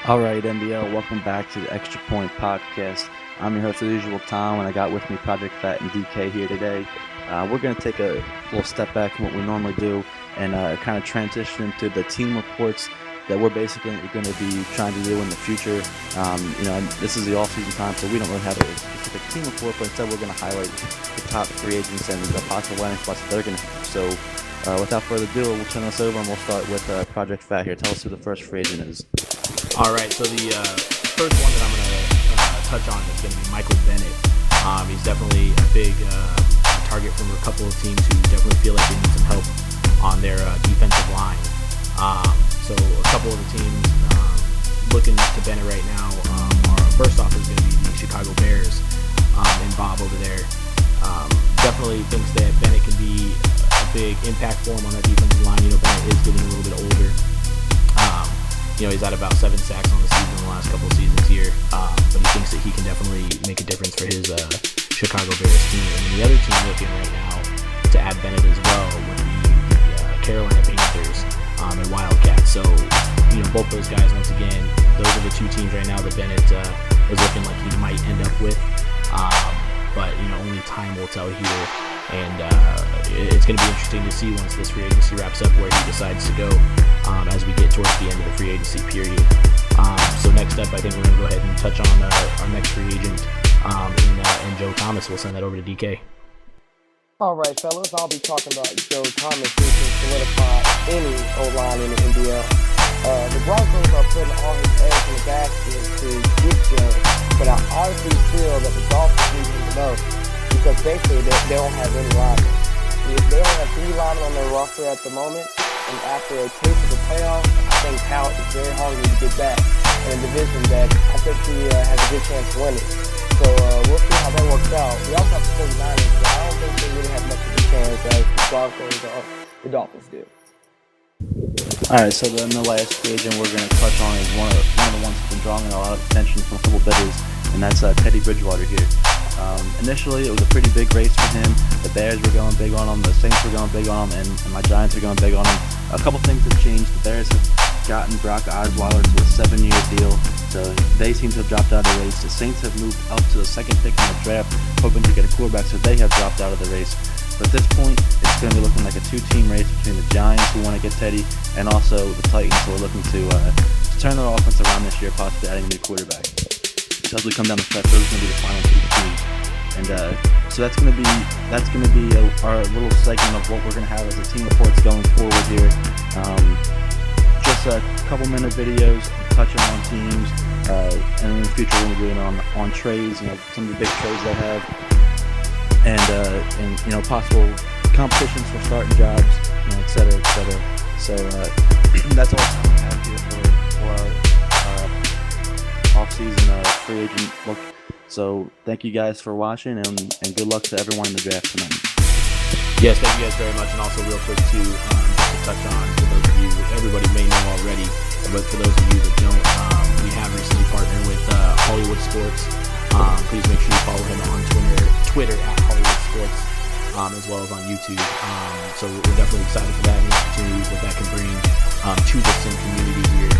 All right, NBL, welcome back to the Extra Point Podcast. I'm your host, as usual, Tom, and I got with me Project Fat and DK here today. We're going to take a little step back from what we normally do and kind of transition into the team reports that we're basically going to be trying to do in the future. This is the off-season time, so we don't really have a specific team report, but instead we're going to highlight the top free agents and the possible landing spots that they're going to have. So without further ado, we'll turn this over and we'll start with Project Fat here. Tell us who the first free agent is. All right, so the first one that I'm going to touch on is going to be Michael Bennett. He's definitely a big target from a couple of teams who definitely feel like they need some help on their defensive line. So a couple of the teams looking to Bennett right now are, first off, is going to be the Chicago Bears and Bob over there. Definitely thinks that Bennett can be a big impact for him on that defensive line. Bennett is getting a little bit older. He's at about 7 sacks on the season in the last couple of seasons here, but he thinks that he can definitely make a difference for his Chicago Bears team. And the other team looking right now to add Bennett as well would be the Carolina Panthers and Wildcats. So, both those guys, once again, those are the two teams right now that Bennett is looking like he might end up with. But only time will tell here. And it's going to be interesting to see once this free agency wraps up where he decides to go as we get towards the end of the free agency period. So next up, I think we're going to go ahead and touch on our next free agent and Joe Thomas. We'll send that over to DK. All right, fellas, I'll be talking about Joe Thomas, who can solidify any O-line in the NBL. The Broncos are putting all his eggs in the basket to get Joe, but I honestly feel that the Dolphins need him the most because basically they don't have any linemen. If they only have 3 linemen on their roster at the moment, and after a taste of the playoffs, I think talent is very hungry to get back in a division that I think he has a good chance to win it. So we'll see how that works out. We also have the 49ers, but I don't think they really have much of a chance as the Broncos or the Dolphins do. All right, so then the last free agent we're going to touch on is one of the ones that's been drawing a lot of attention from a couple bidders, and that's Teddy Bridgewater here. Initially, it was a pretty big race for him. The Bears were going big on him, the Saints were going big on him, and my Giants are going big on him. A couple things have changed. The Bears have gotten Brock Osweiler to a 7-year deal, so they seem to have dropped out of the race. The Saints have moved up to the second pick in the draft, hoping to get a quarterback, so they have dropped out of the race. But at this point, it's going to be looking like a 2-team race between the Giants, who want to get Teddy, and also the Titans, who are looking to turn their offense around this year, possibly adding a new quarterback. So as we come down the stretch, those are going to be the final 2 teams. And so that's going to be our little segment of what we're going to have as a team reports going forward here. Just a couple minute videos touching on teams, and in the future we're going to be doing on trades, some of the big trades they have, and possible competitions for starting jobs, et cetera, et cetera. So that's all we have here for our off-season free agent look. So thank you guys for watching, and good luck to everyone in the draft tonight. Yes, thank you guys very much. And also real quick too, just to touch on, for those of you, everybody may know already, but for those of you that don't, we have recently partnered with Hollywood Sports. Please make sure you follow him on Twitter at Hollywood Sports, as well as on YouTube. So we're definitely excited for that and the opportunities that can bring to the Sim community here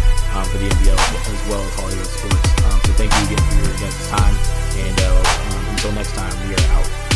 for the NBL as well as Hollywood Sports. So thank you again for your guys' time, and until next time, we are out.